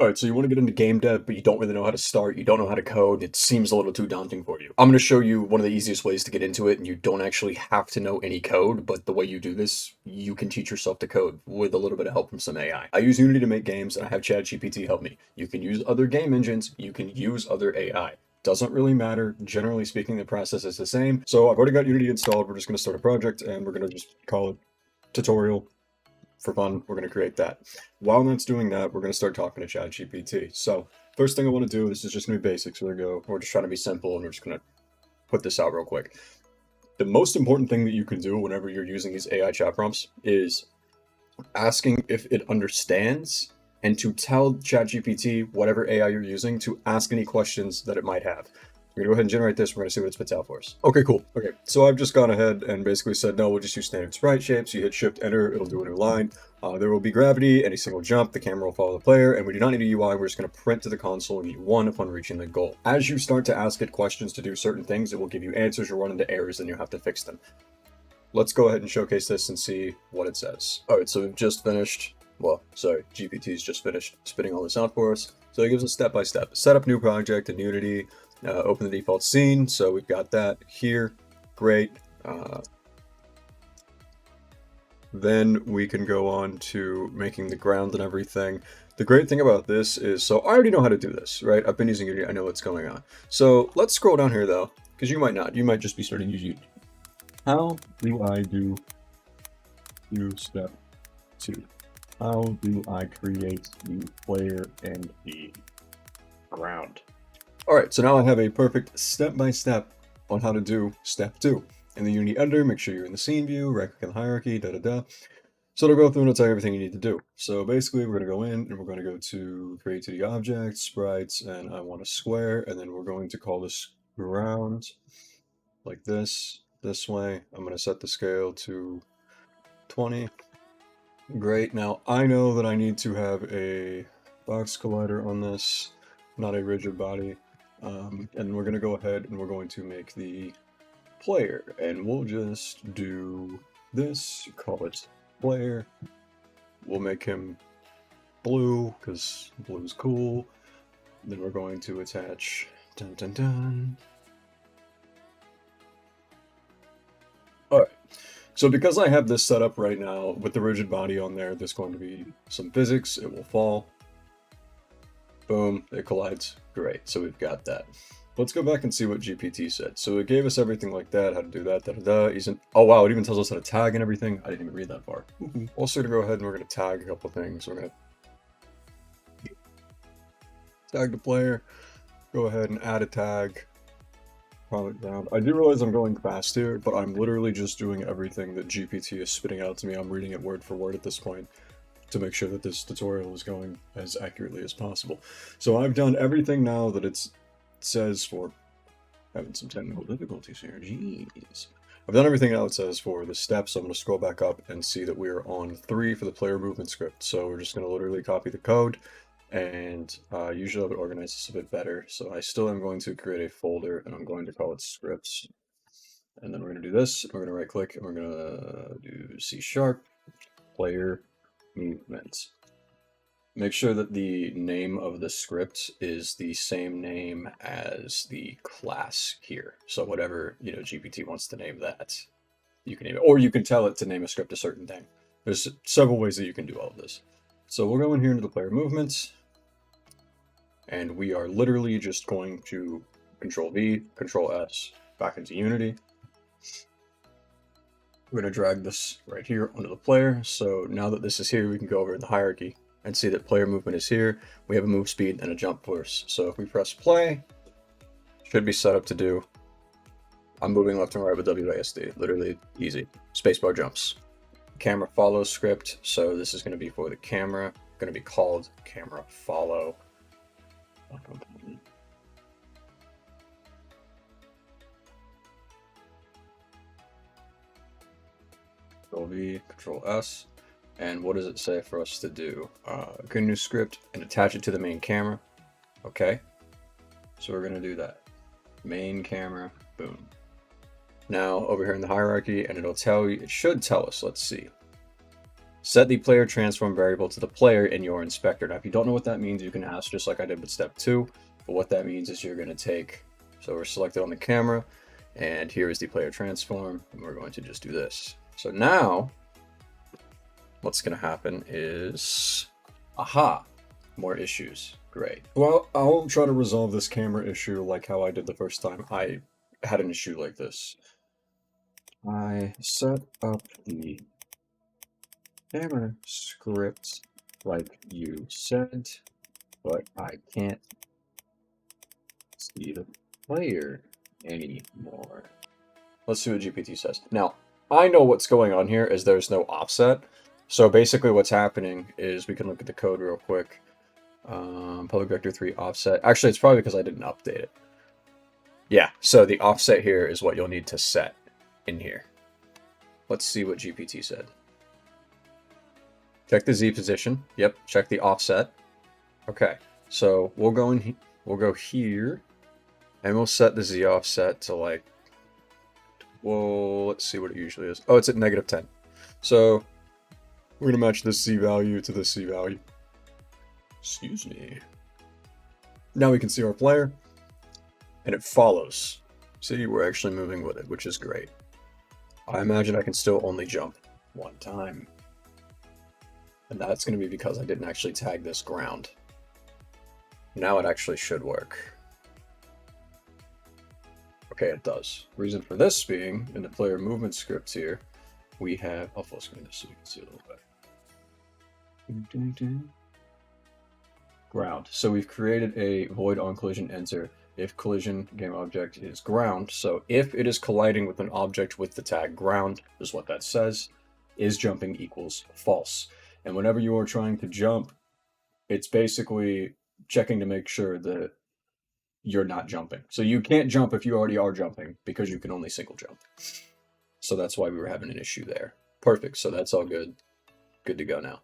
All right, so you want to get into game dev, but you don't really know how to start. You don't know how to code. It seems a little too daunting for you. I'm going to show you one of the easiest ways to get into it, and you don't actually have to know any code, but the way you do this, you can teach yourself to code with a little bit of help from some AI. I use Unity to make games, and I have ChatGPT help me. You can use other game engines. You can use other AI. Doesn't really matter. Generally speaking, the process is the same. So I've already got Unity installed. We're just going to start a project, and we're going to just call it tutorial. For fun, we're going to create that. While that's doing that, we're going to start talking to ChatGPT. So first thing I want to do, this is just going to be basics. We're just trying to be simple, and we're just going to put this out real quick. The most important thing that you can do whenever you're using these AI chat prompts is asking if it understands, and to tell ChatGPT, whatever AI you're using, to ask any questions that it might have. We're gonna go ahead and generate this. We're gonna see what it spits out for us. Okay, cool. Okay, so I've just gone ahead and basically said, no, we'll just use standard sprite shapes. You hit Shift Enter, it'll do a new line. There will be gravity, any single jump, the camera will follow the player, and we do not need a UI. We're just gonna print to the console V1 upon reaching the goal. As you start to ask it questions to do certain things, it will give you answers. You'll run into errors, and you'll have to fix them. Let's go ahead and showcase this and see what it says. All right, so we've just finished, well, sorry, GPT's just finished spitting all this out for us. So it gives us step-by-step. Set up new project in Unity, open the default scene. So we've got that here, great. Then we can go on to making the ground and everything. The great thing about this is, so I already know how to do this, right? I've been using Unity, I know what's going on. So let's scroll down here though, because you might not, you might just be starting to use Unity. How do I do step 2? How do I create the player and the ground? All right, so now I have a perfect step-by-step on how to do step 2. In the Unity editor, make sure you're in the scene view, right-click on the hierarchy, da-da-da. So it'll go through and it'll tell you everything you need to do. So basically, we're going to go in and we're going to go to create 2D objects, sprites, and I want a square, and then we're going to call this ground like this way. I'm going to set the scale to 20. Great. Now I know that I need to have a box collider on this, not a rigid body. And we're going to go ahead and we're going to make the player, and we'll just do this, call it player. We'll make him blue because blue is cool. Then we're going to attach dun dun dun. All right. So because I have this set up right now with the rigid body on there, there's going to be some physics. It will fall. Boom, it collides. Great, so we've got that. Let's go back and see what GPT said. So it gave us everything like that, how to do that, da-da-da. Oh wow, it even tells us how to tag and everything. I didn't even read that far. Also gonna go ahead and we're gonna tag a couple things. We're gonna tag the player, go ahead and add a tag. Product ground. I do realize I'm going fast here, but I'm literally just doing everything that GPT is spitting out to me. I'm reading it word for word at this point to make sure that this tutorial is going as accurately as possible. So I've done everything now that it says for, having some technical difficulties here, jeez. I've done everything now it says for the steps. I'm going to scroll back up and see that we are on 3 for the player movement script. So we're just going to literally copy the code, and usually I would organize this a bit better. So I still am going to create a folder, and I'm going to call it scripts. And then we're going to do this. We're going to right click, and we're going to do C# player movement. Make sure that the name of the script is the same name as the class here. So whatever, GPT wants to name that, you can name it, or you can tell it to name a script a certain thing. There's several ways that you can do all of this. So we'll go in here into the player movements, and we are literally just going to Control V, Control S, back into Unity. We're going to drag this right here onto the player. So now that this is here, we can go over in the hierarchy and see that player movement is here. We have a move speed and a jump force. So if we press play, should be set up to do. I'm moving left and right with WASD, literally easy. Spacebar jumps. Camera follow script. So this is going to be for the camera, going to be called camera follow. Control V, Control S. And what does it say for us to do? Create a new script and attach it to the main camera. Okay. So we're going to do that. Main camera, boom. Now over here in the hierarchy, and it'll tell you, it should tell us, let's see. Set the player transform variable to the player in your inspector. Now, if you don't know what that means, you can ask just like I did with step 2. But what that means is you're going to take, so we're selected on the camera, and here is the player transform, and we're going to just do this. So now, what's going to happen is, aha, more issues. Great. Well, I'll try to resolve this camera issue like how I did the first time I had an issue like this. I set up the camera script like you said, but I can't see the player anymore. Let's see what GPT says. Now, I know what's going on here is there's no offset. So basically what's happening is we can look at the code real quick. Public vector 3 offset. Actually, it's probably because I didn't update it. Yeah, so the offset here is what you'll need to set in here. Let's see what GPT said. Check the Z position. Yep, check the offset. Okay, so we'll go in. We'll go here, and we'll set the Z offset to like. Well, let's see what it usually is. Oh, it's at -10. So we're gonna match this Z value to this Z value. Excuse me. Now we can see our player, and it follows. See, we're actually moving with it, which is great. I imagine I can still only jump one time. And that's going to be because I didn't actually tag this ground. Now it actually should work. Okay, it does. Reason for this being, in the player movement script here, we have... I'll full screen this so you can see a little bit. Ground. So we've created a void on collision enter if collision game object is ground. So if it is colliding with an object with the tag ground, is what that says, is jumping equals false. And whenever you are trying to jump, it's basically checking to make sure that you're not jumping. So you can't jump if you already are jumping because you can only single jump. So that's why we were having an issue there. Perfect. So that's all good. Good to go now.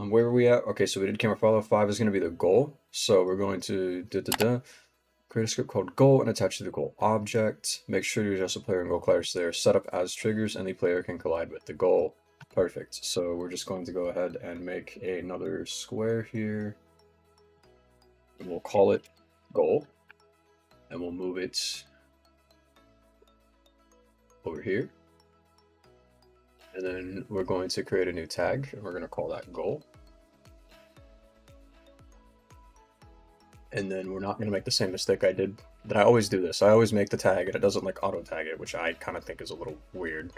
Where were we at? Okay, so we did camera follow. 5 is going to be the goal. So we're going to create a script called goal and attach to the goal object. Make sure to adjust the player and goal colliders there. Set up as triggers and the player can collide with the goal. Perfect. So we're just going to go ahead and make another square here. And we'll call it goal. And we'll move it over here. And then we're going to create a new tag, and we're going to call that goal. And then we're not going to make the same mistake I did, that I always do this. I always make the tag, and it doesn't like auto tag it, which I kind of think is a little weird.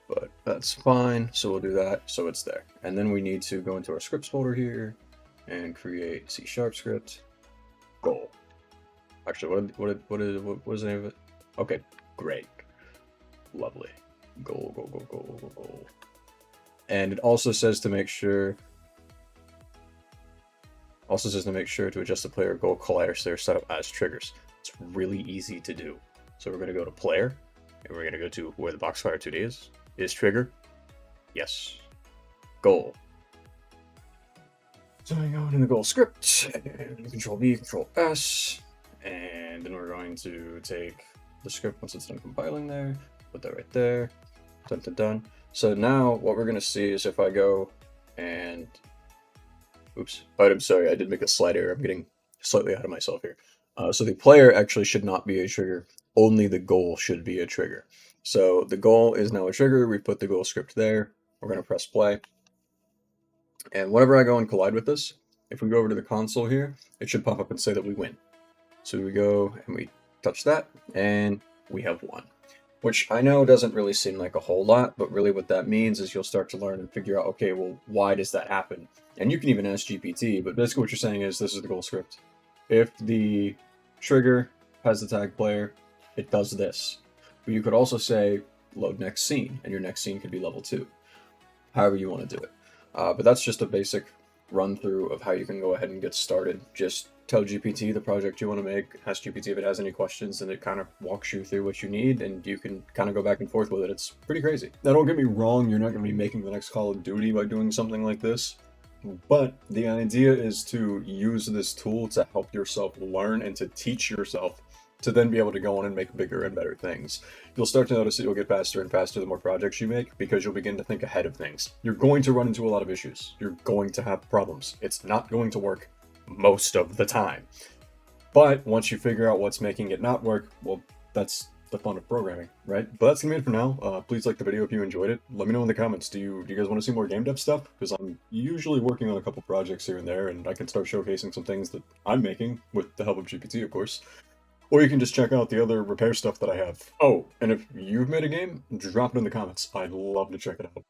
But that's fine, so we'll do that, so it's there. And then we need to go into our scripts folder here, and create C# script, goal. Actually, what is the name of it? Okay, great. Lovely. Goal. And it also says to make sure to adjust the player goal colliders so they're set up as triggers. It's really easy to do. So we're going to go to player, and we're going to go to where the Boxfire 2D is. Is trigger? Yes. Goal. So I go in the goal script, and Control V, Control S, and then we're going to take the script once it's done compiling there, put that right there. Done. So now what we're going to see is if I go and, oops, I'm sorry, I did make a slide error. I'm getting slightly out of myself here. So the player actually should not be a trigger. Only the goal should be a trigger. So the goal is now a trigger. We put the goal script there. We're going to press play. And whenever I go and collide with this, if we go over to the console here, it should pop up and say that we win. So we go and we touch that, and we have won. Which I know doesn't really seem like a whole lot, but really what that means is you'll start to learn and figure out, okay, well, why does that happen? And you can even ask GPT, but basically what you're saying is this is the goal script. If the trigger has the tag player, it does this. But you could also say load next scene, and your next scene could be level 2. However you want to do it. But that's just a basic run through of how you can go ahead and get started. Just tell GPT the project you want to make, ask GPT if it has any questions, and it kind of walks you through what you need, and you can kind of go back and forth with it. It's pretty crazy. Now, don't get me wrong, you're not going to be making the next Call of Duty by doing something like this, but the idea is to use this tool to help yourself learn and to teach yourself to then be able to go on and make bigger and better things. You'll start to notice that you'll get faster and faster the more projects you make, because you'll begin to think ahead of things. You're going to run into a lot of issues. You're going to have problems. It's not going to work most of the time. But once you figure out what's making it not work, well, that's the fun of programming, right? But that's gonna be it for now. Please like the video if you enjoyed it. Let me know in the comments, do you guys want to see more game dev stuff? Because I'm usually working on a couple projects here and there, and I can start showcasing some things that I'm making with the help of GPT, of course. Or you can just check out the other repair stuff that I have. Oh, and if you've made a game, drop it in the comments. I'd love to check it out.